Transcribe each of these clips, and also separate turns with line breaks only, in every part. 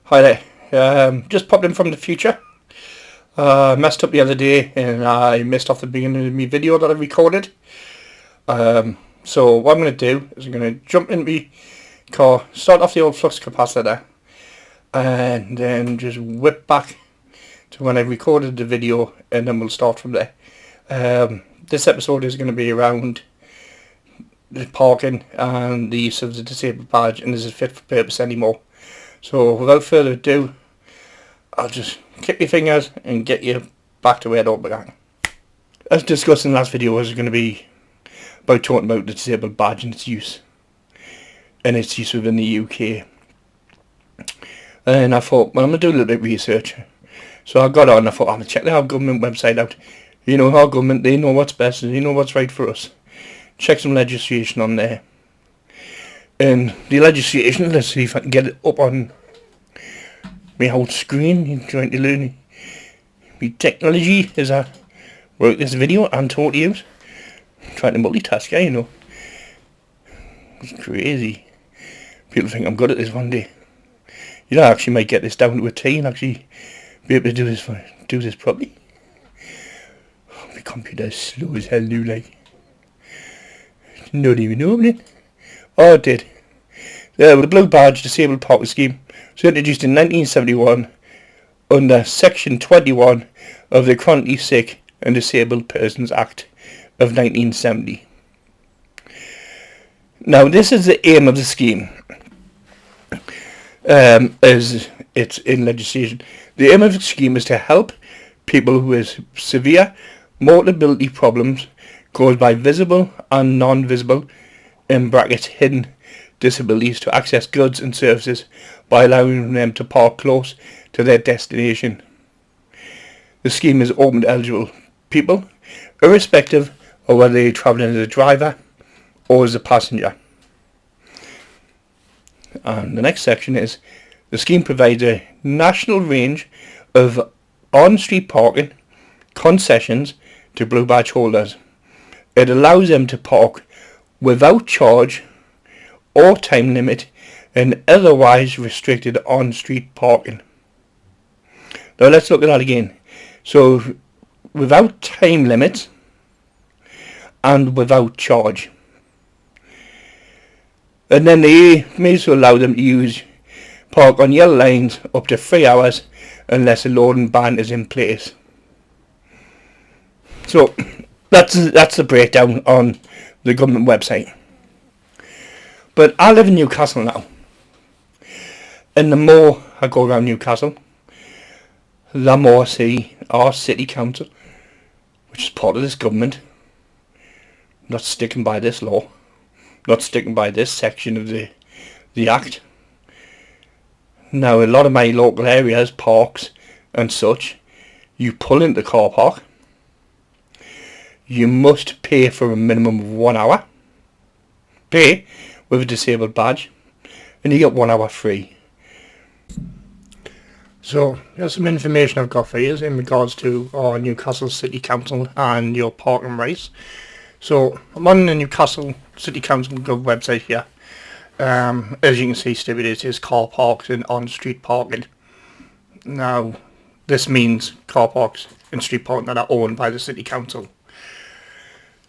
Hi there. Just popped in from the future. Messed up the other day and I missed off the beginning of my video that I recorded. So what I'm going to do is I'm going to jump in my car, start off the old flux capacitor, and then just whip back to when I recorded the video, and then we'll start from there. This episode is going to be around the parking and the use of the disabled badge, and is it fit for purpose anymore. So without further ado, I'll just click your fingers and get you back to where it all began. As discussed in the last video, was going to be about talking about the disabled badge and its use within the UK. And I thought, well, I'm going to do a little bit of research. So I got on and I thought, I'm going to check our government website out. You know, our government, they know what's best and they know what's right for us. Check some legislation on there. And the legislation, let's see if I can get it up on my whole screen. I'm trying to learn my technology as I wrote this video and taught you. I'm trying to multitask, yeah, you know. It's crazy. People think I'm good at this one day. You know, I actually might get this down to a T and actually be able to do this properly. Oh, my computer's slow as hell new, like. Not even opening. Oh, it did. The Blue Badge Disabled Parking Scheme was introduced in 1971 under Section 21 of the Chronically Sick and Disabled Persons Act of 1970. Now, this is the aim of the scheme, as it's in legislation. The aim of the scheme is to help people with severe mobility problems caused by visible and non-visible (in brackets hidden) disabilities to access goods and services by allowing them to park close to their destination. The scheme is open to eligible people, irrespective of whether they're travelling as a driver or as a passenger. And the next section is, the scheme provides a national range of on-street parking concessions to Blue Badge holders. It allows them to park without charge or time limit in otherwise restricted on-street parking. Now let's look at that again. So, without time limit and without charge. And then they may also allow them to park on yellow lines up to 3 hours unless a loading ban is in place. So that's the breakdown on the government website. But I live in Newcastle now, and the more I go around Newcastle, the more I see our city council, which is part of this government, not sticking by this law, not sticking by this section of the Act. Now, a lot of my local areas, parks and such, you pull into the car park, you must pay for a minimum of 1 hour, pay with a disabled badge, and you get 1 hour free. So here's some information I've got for you in regards to our Newcastle City Council and your parking rights. So I'm on the Newcastle City Council website here. As you can see, stipulated is car parks and on-street parking. Now, this means car parks and street parking that are owned by the City Council.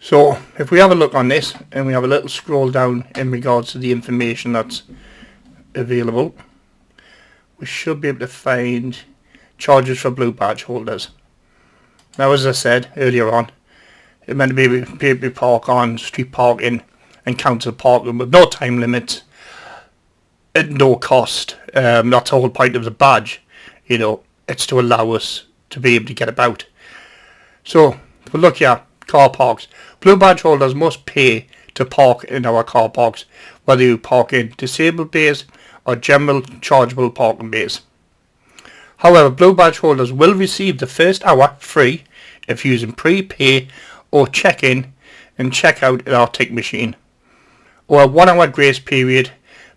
So if we have a look on this and we have a little scroll down in regards to the information that's available, we should be able to find charges for Blue Badge holders. Now, as I said earlier on, it meant to be able to park on street parking and council parking with no time limits at no cost. That's the whole point of the badge. You know, it's to allow us to be able to get about. So if we look here, car parks. Blue Badge holders must pay to park in our car parks, whether you park in disabled bays or general chargeable parking bays. However, Blue Badge holders will receive the first hour free if using pre-pay or check-in and check-out at our tick machine, or a 1 hour grace period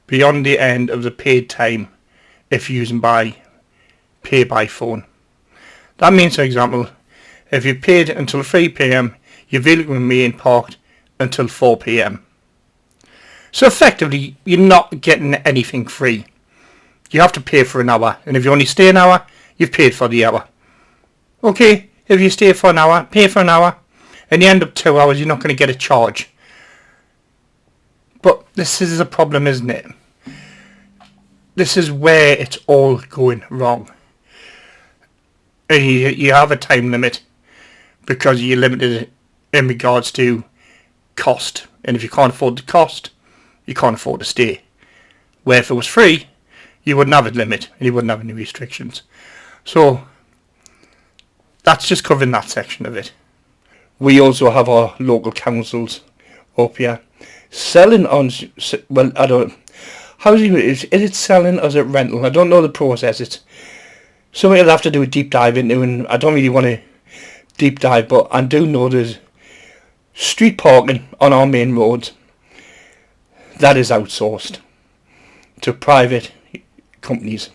beyond the end of the paid time if using pay by phone. That means, for example, if you paid until 3 PM, your vehicle will remain parked until 4 PM. So effectively, you're not getting anything free. you have to pay for an hour, and if you only stay an hour, you've paid for the hour. Okay, if you stay for an hour, pay for an hour, and you end up 2 hours, you're not going to get a charge. But this is a problem, isn't it? This is where it's all going wrong. And you have a time limit because you're limited in regards to cost. And if you can't afford the cost, you can't afford to stay. Where if it was free, you wouldn't have a limit and you wouldn't have any restrictions. So that's just covering that section of it. We also have our local councils up here selling on, well, I don't, is it selling or is it rental? I don't know the process. It's something I'll have to do a deep dive into, and I don't really want to deep dive, but I do know there's street parking on our main roads that is outsourced to private companies,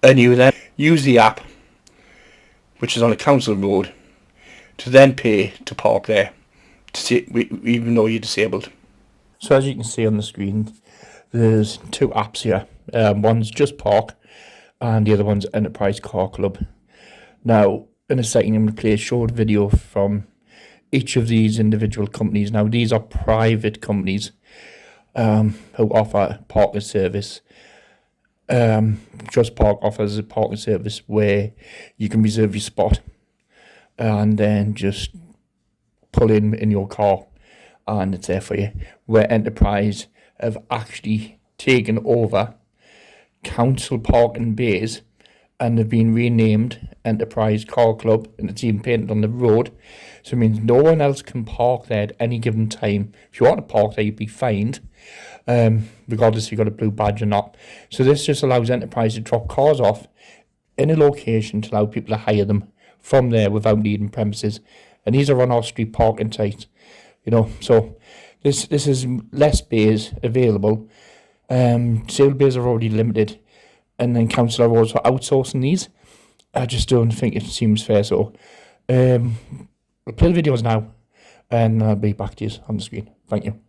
and you then use the app, which is on a council road, to then pay to park there, even though you're disabled.
So as you can see on the screen, there's two apps here. One's Just Park and the other one's Enterprise Car Club. Now, in a second, I'm going to play a short video from each of these individual companies. Now, these are private companies who offer parking service. Just Park offers a parking service where you can reserve your spot and then just pull in your car and it's there for you. Where Enterprise have actually taken over council parking bays and have been renamed Enterprise Car Club, and it's even painted on the road, so it means no one else can park there at any given time. If you want to park there, you'd be fined, regardless if you've got a blue badge or not. So this just allows Enterprise to drop cars off in a location to allow people to hire them from there without needing premises, and these are on our street parking sites. So this is less bays available. Sale bays are already limited, and then council are also outsourcing these. I just don't think it seems fair. So we'll play the videos now, and I'll be back to you on the screen. Thank you.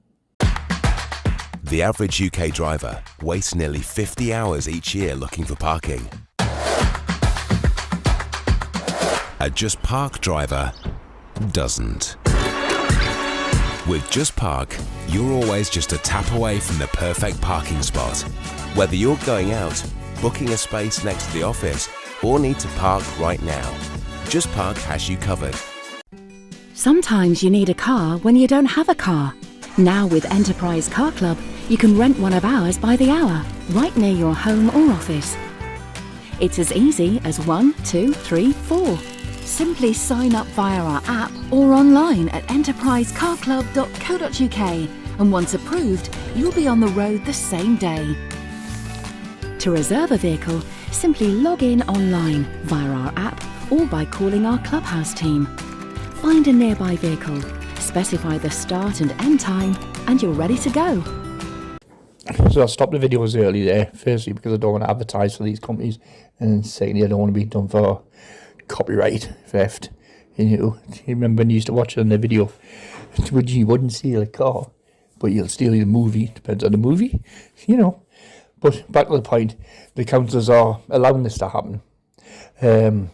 The average UK driver wastes nearly 50 hours each year looking for parking. A Just Park driver doesn't. With Just Park, you're always just a tap away from the perfect parking spot. Whether you're going out, booking a space next to the office, or need to park right now, Just Park has you covered.
Sometimes you need a car when you don't have a car. Now with Enterprise Car Club, you can rent one of ours by the hour, right near your home or office. It's as easy as 1, 2, 3, 4. Simply sign up via our app or online at enterprisecarclub.co.uk, and once approved, you'll be on the road the same day. To reserve a vehicle, simply log in online via our app or by calling our Clubhouse team. Find a nearby vehicle, specify the start and end time, and you're ready to go.
So I stopped the videos early there, firstly because I don't want to advertise for these companies, and secondly I don't want to be done for copyright theft. You remember when you used to watch it on the video, you wouldn't steal a car, but you'll steal the movie. Depends on the movie, But back to the point, the councils are allowing this to happen. I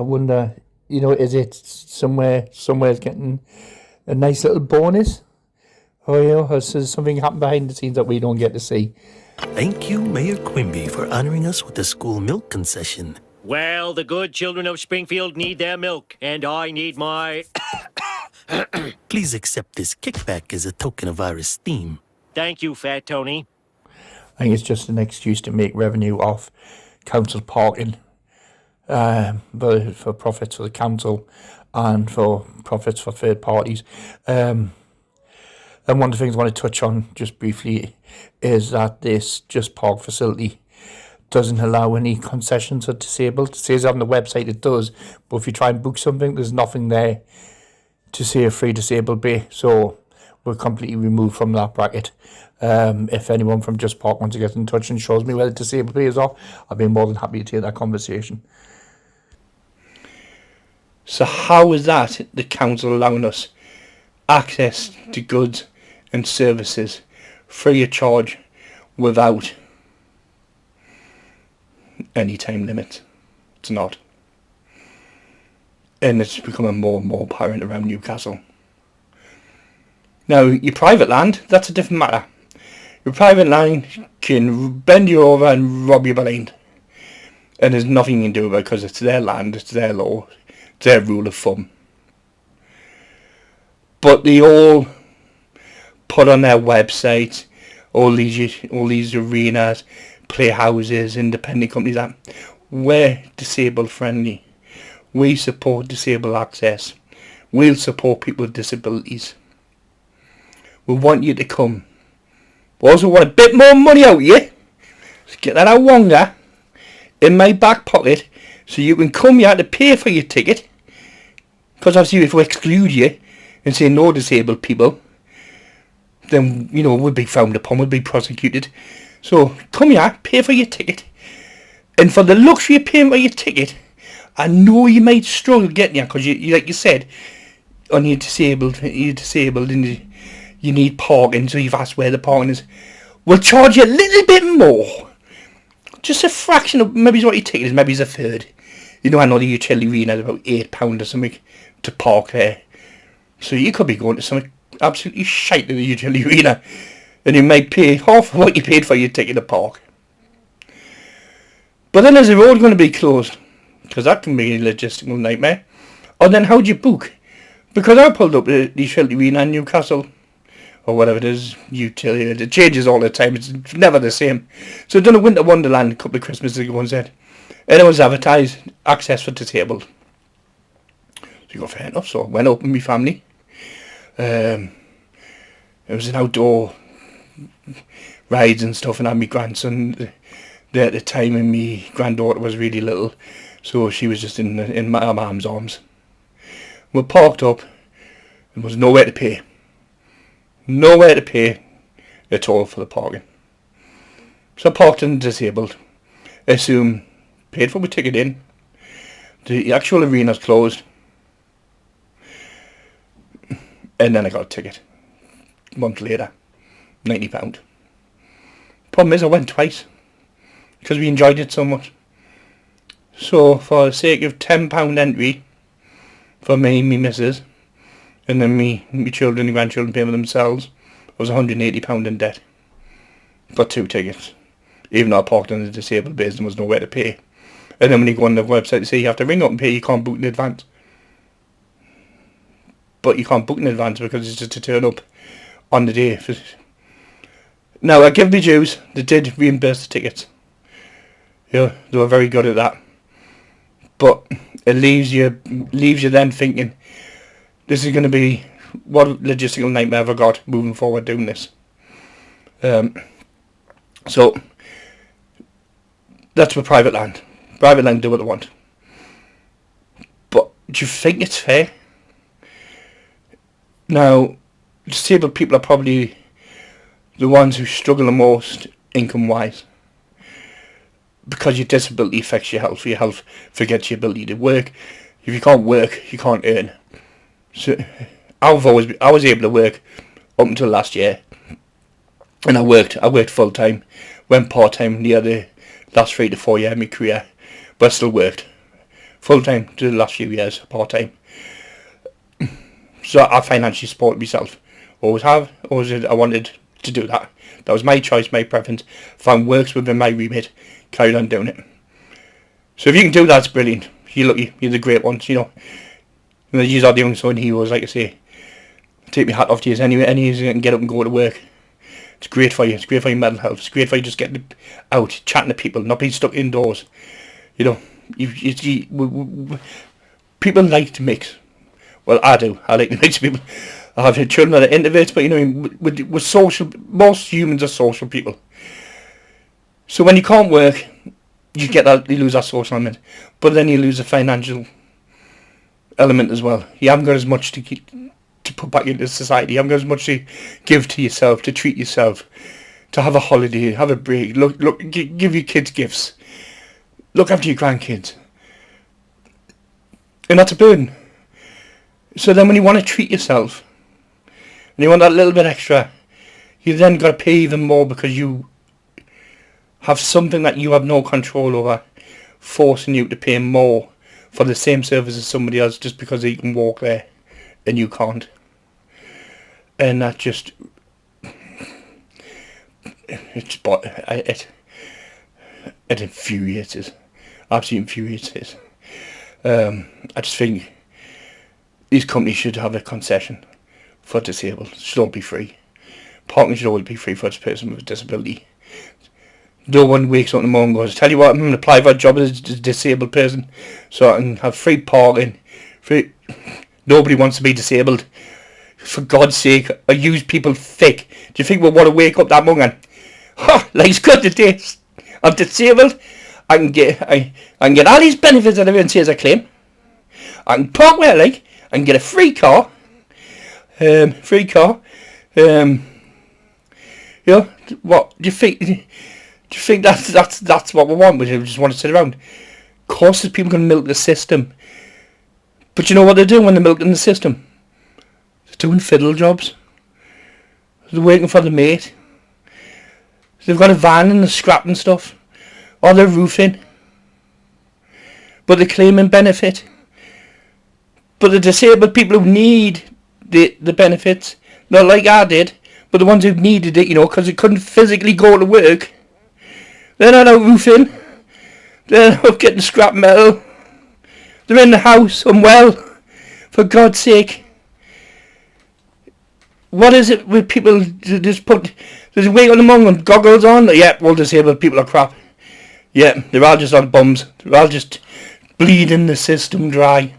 wonder, is it somewhere's getting a nice little bonus? Or has something happened behind the scenes that we don't get to see?
Thank you, Mayor Quimby, for honoring us with the school milk concession.
Well, the good children of Springfield need their milk, and I need my...
Please accept this kickback as a token of our esteem.
Thank you, Fat Tony.
I think it's just an excuse to make revenue off council parking, for profits for the council and for profits for third parties. And one of the things I want to touch on just briefly is that this Just Park facility doesn't allow any concessions for disabled. It says on the website it does, but if you try and book something, there's nothing there to say a free disabled bay. So we're completely removed from that bracket. If anyone from Just Park wants to get in touch and shows me where the disabled bay is off, I'd be more than happy to take that conversation.
So how is that the council allowing us access to goods and services free of charge without any time limit. It's not. And it's becoming more and more apparent around Newcastle. Now, your private land, that's a different matter. Your private land can bend you over and rob you blind. And there's nothing you can do about it because it's their land, it's their law, it's their rule of thumb. But they all put on their website all these arenas, playhouses, independent companies that we're disabled friendly. We support disabled access. We'll support people with disabilities. We want you to come. We also want a bit more money out of you. Let's get that out longer in my back pocket so you can come here to pay for your ticket. Because obviously if we exclude you and say no disabled people, then, you know, we'll be frowned upon, we'll be prosecuted. So come here, pay for your ticket. And for the luxury of paying for your ticket, I know you might struggle getting here because you like you said, you're disabled and you need parking, so you've asked where the parking is. We'll charge you a little bit more. Just a fraction of maybe what your ticket is, maybe it's a third. You know, I know the utility arena is about £8 or something to park there. So you could be going to something absolutely shite in the utility arena and you might pay half of what you paid for your ticket to park. But then is the road going to be closed? Because that can be a logistical nightmare. Or then how do you book? Because I pulled up the utility arena in Newcastle, or whatever it is, utility, it changes all the time, it's never the same. So I've done a Winter Wonderland a couple of Christmases ago and said, and it was advertised, access for disabled. So you go, fair enough, so I went up with my family. It was an outdoor rides and stuff, and I had my grandson there at the time, and my granddaughter was really little, so she was just in my mum's arms. We parked up, and there was nowhere to pay. Nowhere to pay at all for the parking. So I parked in disabled. Assume paid for my ticket in. The actual arena's closed. And then I got a ticket. A month later. £90. Problem is I went twice. Because we enjoyed it so much. So for the sake of £10 entry for me and me missus, and then me children and grandchildren paying for themselves, I was £180 in debt for 2 tickets. Even though I parked in the disabled base and there was nowhere to pay. And then when you go on the website to say you have to ring up and pay, you can't book in advance. But you can't book in advance because it's just to turn up on the day. Now I give me dues, they did reimburse the tickets. Yeah, they were very good at that. But it leaves you then thinking, this is going to be what logistical nightmare have I got moving forward doing this. So that's for private land. Private land do what they want. But do you think it's fair? Now, disabled people are probably the ones who struggle the most income-wise. Because your disability affects your health. Your health forgets your ability to work. If you can't work, you can't earn. So I was able to work up until last year. And I worked full time. Went part time near the last 3 to 4 years of my career. But I still worked full time to the last few years, part time. So I financially supported myself. Always have. I wanted to do that. That was my choice, my preference. Found works within my remit. Carried on doing it. So if you can do that, it's brilliant. You're lucky. You're the great ones, you know. These are the unsung heroes, like I say. Take my hat off to you anyway. Any you can get up and go to work. It's great for you. It's great for your mental health. It's great for you just getting out, chatting to people, not being stuck indoors. You know, people like to mix. Well, I do. I like to mix people. I have children that are introverts, but you know, we're social. Most humans are social people. So when you can't work, you get that, you lose that social element, but then you lose the financial element as well. You haven't got as much to put back into society. You haven't got as much to give to yourself, to treat yourself, to have a holiday, have a break. Look, give your kids gifts. Look after your grandkids, and that's a burden. So then, when you want to treat yourself, and you want that little bit extra, you then got to pay even more because you have something that you have no control over, forcing you to pay more for the same service as somebody else just because they can walk there and you can't. And that just it infuriates us. Absolutely infuriates us. I just think these companies should have a concession for disabled. It should all be free. Parking should always be free for a person with a disability. No one wakes up in the morning and goes, tell you what, I'm going to apply for a job as a disabled person so I can have free parking. Free. Nobody wants to be disabled. For God's sake, I use people thick. Do you think we'll want to wake up that morning and, life's good today, I'm disabled, I can get all these benefits that everyone says I claim. I can park where I like, I can get a free car. What do you think? Do you think that's what we want? We just want to sit around. Of course, there's people going to milk the system. But you know what they're doing when they're milking the system? They're doing fiddle jobs. They're waiting for the mate. They've got a van and they're scrapping stuff. Or they're roofing. But they're claiming benefit. But the disabled people who need the benefits, not like I did, but the ones who needed it, because they couldn't physically go to work, they're not out roofing. They're not getting scrap metal. They're in the house unwell. For God's sake. What is it with people just wait on the morning and goggles on? Yeah, all disabled people are crap. Yeah, they're all just on bums. They're all just bleeding the system dry.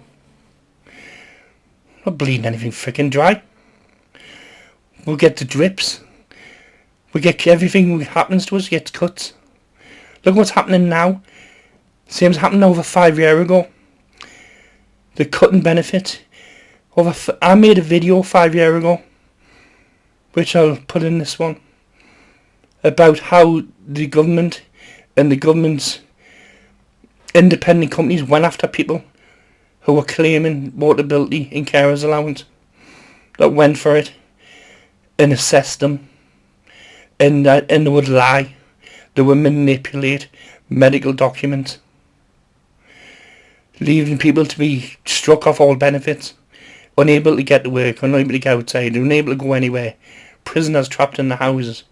Not bleeding anything freaking dry. We'll get the drips. We get everything that happens to us gets cuts. Look what's happening now. Same as happened over 5 years ago. The cutting benefit. I made a video 5 years ago, which I'll put in this one, about how the government and the government's independent companies went after people who were claiming portability and carers allowance, that went for it and assessed them, and they would lie. They would manipulate medical documents, leaving people to be struck off all benefits, unable to get to work, unable to go outside, unable to go anywhere, prisoners trapped in the houses.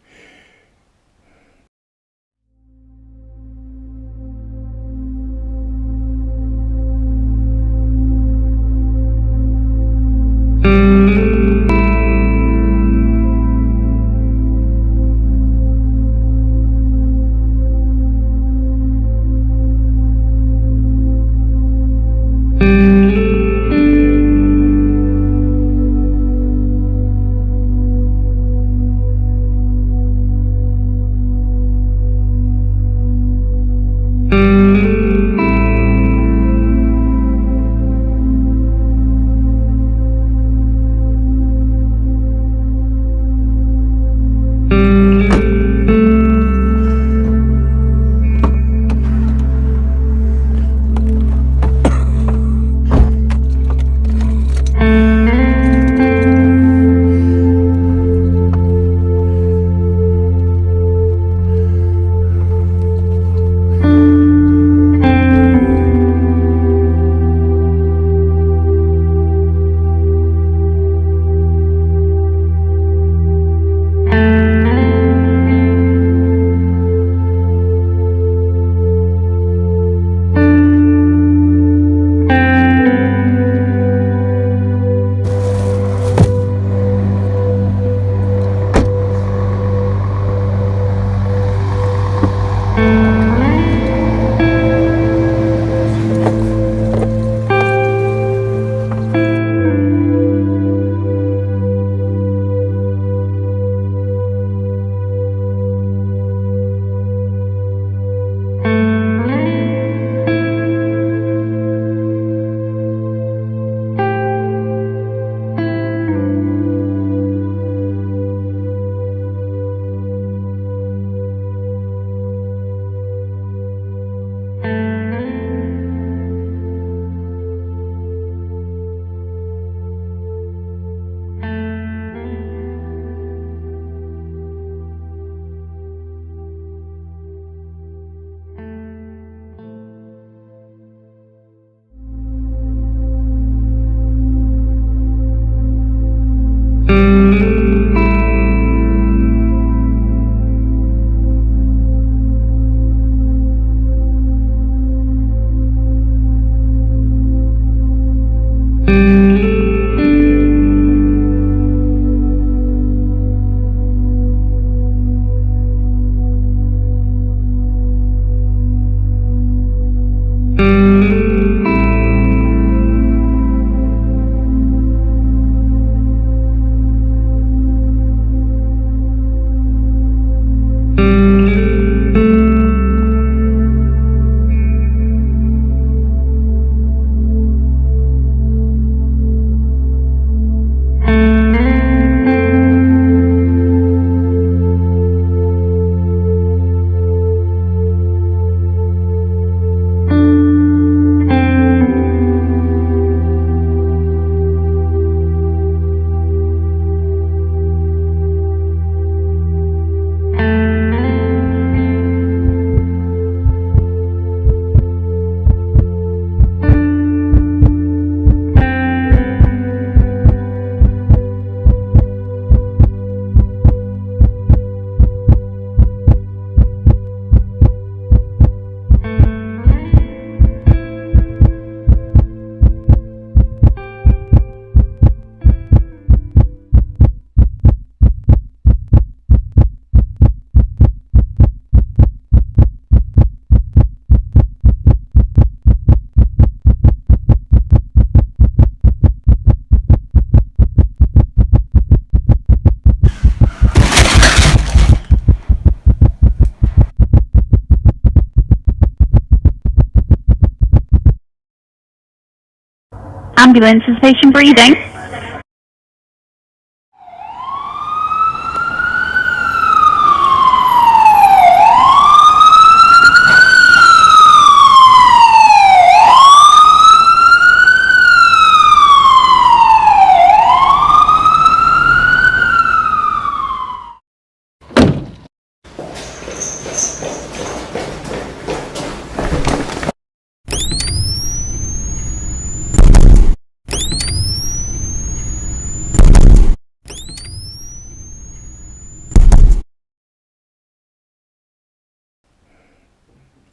ambulance. Is patient breathing?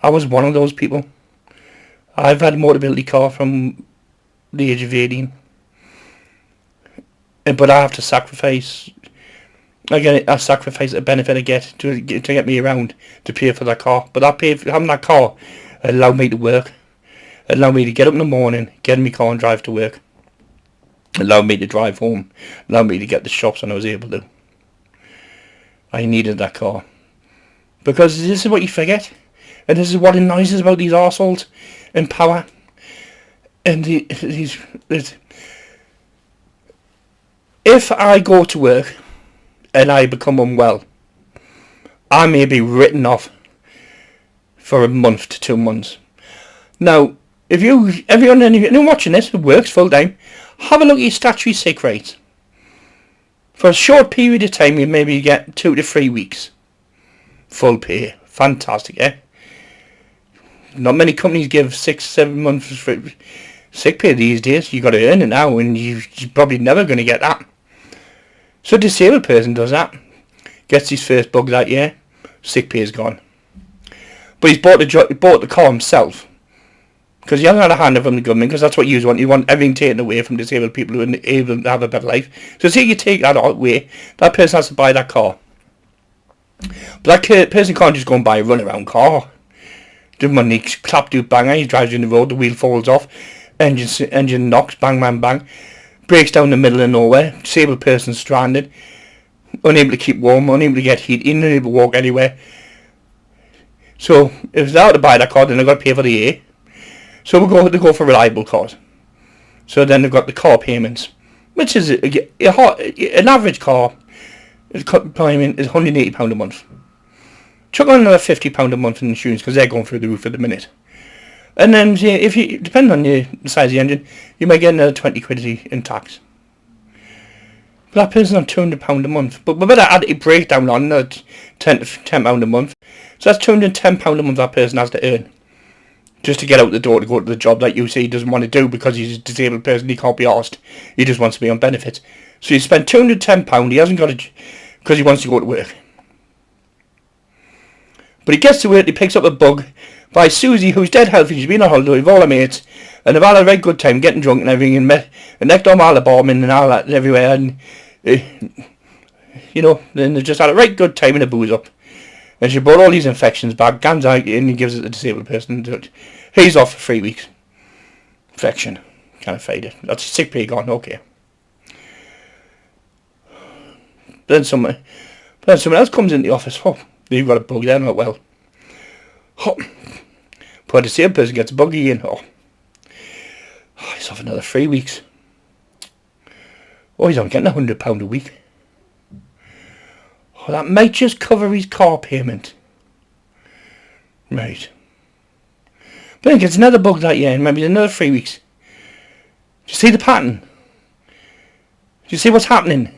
I was one of those people. I've had a mobility car from the age of 18. But I have to sacrifice... I sacrifice the benefit I get to get me around to pay for that car. But that pay for having that car allowed me to work. It allowed me to get up in the morning, get in my car and drive to work. It allowed me to drive home. It allowed me to get to shops when I was able to. I needed that car. Because this is what you forget. And this is what annoys us about these arseholes in power. And these... If I go to work and I become unwell, I may be written off for a month to 2 months. Now, if anyone watching this who works full time, have a look at your statutory sick rate. For a short period of time, you maybe get 2 to 3 weeks full pay. Fantastic, eh? Not many companies give 6-7 months for sick pay these days. You got to earn it now, and you're probably never going to get that. So a disabled person does that, gets his first bug that year, sick pay is gone. But he's bought the car himself, because he hasn't had a hand from the government, because that's what you want. You want everything taken away from disabled people who are able to have a better life. So say you take that away, that person has to buy that car. But that person can't just go and buy a run-around car. The money clap do banger, he drives in the road, the wheel falls off, engine knocks, bang bang bang, breaks down the middle of nowhere, disabled person stranded, unable to keep warm, unable to get heat, unable to walk anywhere. So if they're out to buy that car, then they've got to pay for the air. So they go for reliable cars. So then they've got the car payments, which is an average car payment is £180 a month. Chuck on another £50 a month in insurance, because they're going through the roof at the minute. And then, if you depending on the size of the engine, you might get another 20 quid in tax. But that person's on £200 a month. But we better add a breakdown on another £10 a month. So that's £210 a month that person has to earn, just to get out the door to go to the job that you say he doesn't want to do because he's a disabled person. He can't be arsed. He just wants to be on benefits. So you spend £210. He hasn't got it because he wants to go to work. But he gets to work, he picks up a bug by Susie, who's dead healthy. She's been on holiday with all her mates, and they've had a very good time getting drunk and everything, and necked on all the bombing and all that everywhere, and then they just had a right good time in the booze up. And she brought all these infections back, gams out, and he gives it to the disabled person. He's off for 3 weeks. Infection. Kind of faded. That's sick pay gone, okay. Then someone else comes in the office. Oh, you've got a bug there, not well. Oh, poor disabled person gets a bug again. Oh, he's off another 3 weeks. Oh, he's only getting £100 a week. Oh, that might just cover his car payment. Right. But then he gets another bug that year, and maybe another 3 weeks. Do you see the pattern? Do you see what's happening?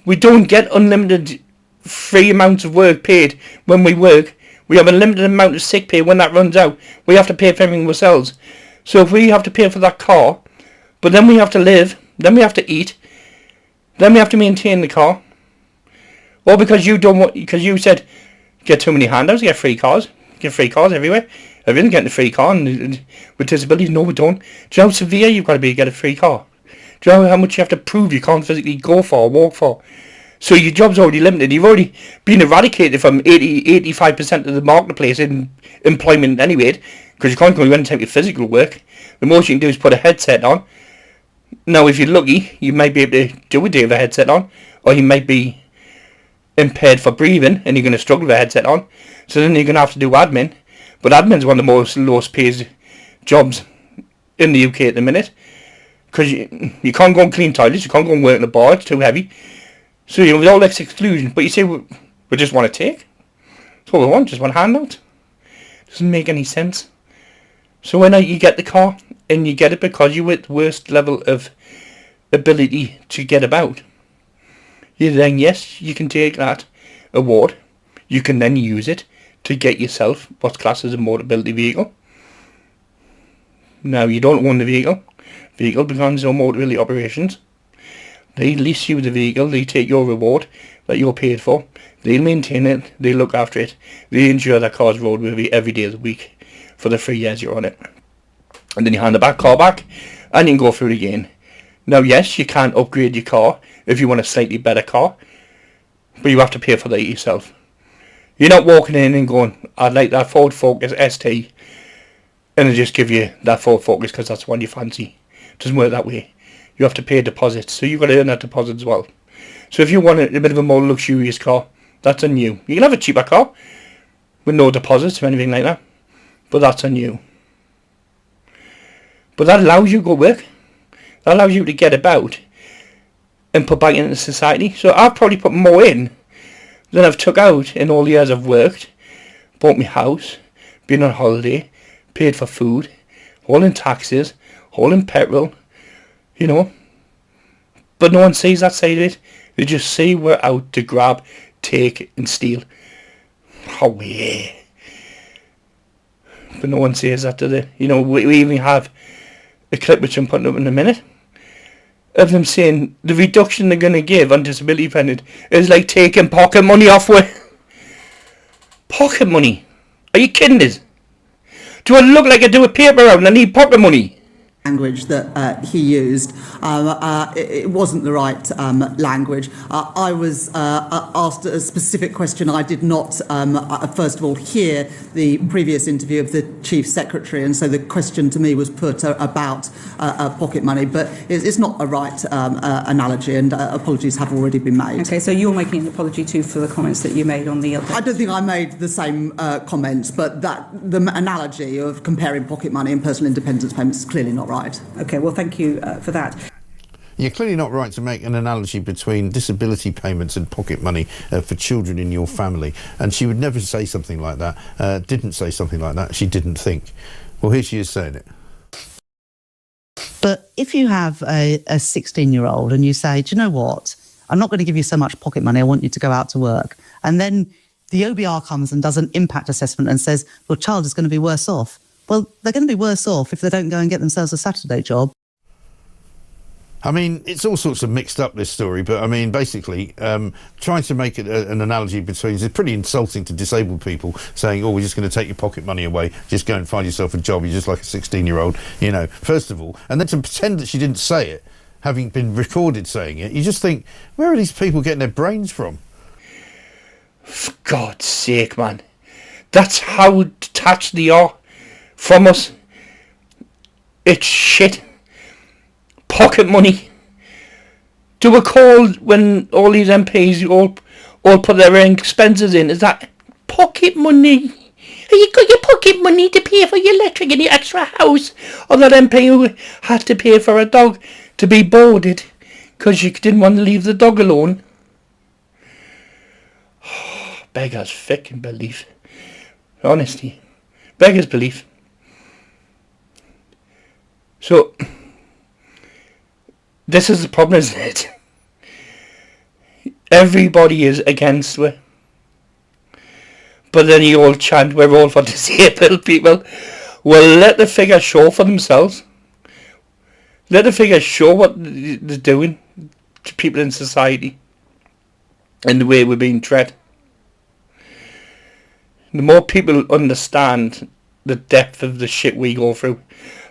We don't get unlimited free amounts of work paid when we work. We have a limited amount of sick pay. When that runs out, we have to pay for everything ourselves. So if we have to pay for that car, but then we have to live, then we have to eat, then we have to maintain the car. Or because because you said get too many handouts, get free cars. Get free cars everywhere. Everyone's getting a free car, and with disabilities, no, we don't. Do you know how severe you've got to be to get a free car? Do you know how much you have to prove you can't physically go for or walk for? So your job's already limited. You've already been eradicated from 85% of the marketplace in employment anyway, because you can't go any time to physical work. The most you can do is put a headset on. Now, if you're lucky, you might be able to do a day with a headset on, or you might be impaired for breathing, and you're going to struggle with a headset on. So then you're going to have to do admin. But admin's one of the most lowest paid jobs in the UK at the minute. Because you can't go and clean toilets, you can't go and work in the bar, it's too heavy. So, you know, with all this exclusion, but you say, we just want to take. That's all we want, just want a handout. Doesn't make any sense. So when you get the car, and you get it because you're at the worst level of ability to get about, then yes, you can take that award. You can then use it to get yourself what's classed as a mobility vehicle. Now, you don't own the vehicle. Vehicle becomes your mobility operations. They lease you the vehicle, they take your reward that you're paid for, they'll maintain it, they look after it, they ensure that car's roadworthy every day of the week for the 3 years you're on it. And then you hand the car back, and you can go through it again. Now yes, you can upgrade your car if you want a slightly better car, but you have to pay for that yourself. You're not walking in and going, I'd like that Ford Focus ST, and they just give you that Ford Focus because that's the one you fancy. It doesn't work that way. You have to pay deposits, so you've got to earn that deposit as well. So if you want a bit of a more luxurious car, that's on you. You can have a cheaper car with no deposits or anything like that, but that's on you. But that allows you to go work. That allows you to get about and put back into society. So I've probably put more in than I've took out in all the years I've worked. Bought me house, been on holiday, paid for food, all in taxes, all in petrol, you know. But no one sees that side of it. They just say we're out to grab, take and steal. Oh yeah. But no one says that, do they? You know, we even have a clip which I'm putting up in a minute of them saying the reduction they're going to give on disability payment is like taking pocket money off with. Pocket money? Are you kidding us? Do I look like I do a paper round and I need pocket money?
Language that he used, it wasn't the right language. I was asked a specific question. I did not, first of all, hear the previous interview of the Chief Secretary, and so the question to me was put about pocket money, but it's not a right analogy, and apologies have already been made.
Okay, so you're making an apology too for the comments that you made on the other...
I don't think I made the same comments, but the analogy of comparing pocket money and personal independence payments is clearly not right.
Okay, well, thank you for that.
You're clearly not right to make an analogy between disability payments and pocket money for children in your family. And she would never say something like that, didn't say something like that, she didn't think. Well, here she is saying it.
But if you have a 16-year-old and you say, do you know what, I'm not going to give you so much pocket money, I want you to go out to work. And then the OBR comes and does an impact assessment and says, your child is going to be worse off. Well, they're going to be worse off if they don't go and get themselves a Saturday job.
I mean, it's all sorts of mixed up, this story, but I mean, basically, trying to make it an analogy between, it's pretty insulting to disabled people, saying, oh, we're just going to take your pocket money away, just go and find yourself a job, you're just like a 16-year-old, you know, first of all, and then to pretend that she didn't say it, having been recorded saying it, you just think, where are these people getting their brains from?
For God's sake, man. That's how detached they are from us. It's shit. Pocket money. Do a call when all these MPs all put their expenses in. Is that pocket money? Have you got your pocket money to pay for your electric in your extra house? Or that MP who had to pay for a dog to be boarded because you didn't want to leave the dog alone? Beggars fucking belief. Honestly. Beggars belief. So, this is the problem, isn't it? Everybody is against it. But then you all chant, we're all for disabled people. Well, let the figures show for themselves. Let the figures show what they're doing to people in society and the way we're being treated. The more people understand the depth of the shit we go through,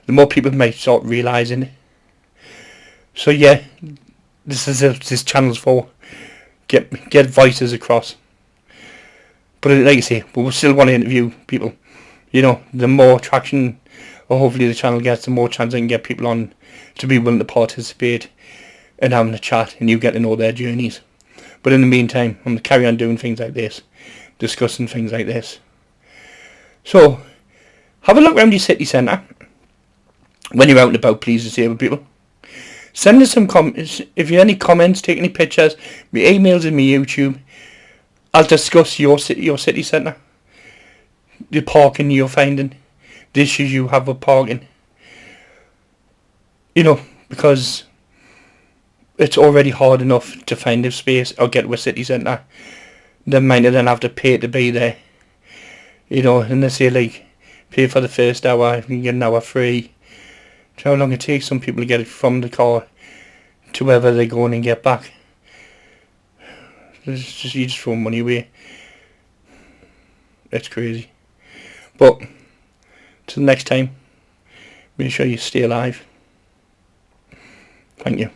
the more people may start realising it. So yeah, this channel's for. Get voices across. But like I say, we still want to interview people. You know, the more traction, or hopefully the channel gets, the more chance I can get people on to be willing to participate and having a chat and you get to know their journeys. But in the meantime, I'm going to carry on doing things like this, discussing things like this. So, have a look around your city centre. when you're out and about, please, disabled people. Send us some comments. If you have any comments, take any pictures, my emails and my YouTube. I'll discuss your city centre, the parking you're finding, the issues you have with parking. You know, because it's already hard enough to find a space or get to a city centre. They might then have to pay to be there. You know, and they say like, pay for the first hour, you can get an hour free. Do you know how long it takes some people to get it from the car to wherever they're going and get back? It's just, you just throw money away. It's crazy. But till next time, make sure you stay alive. Thank you.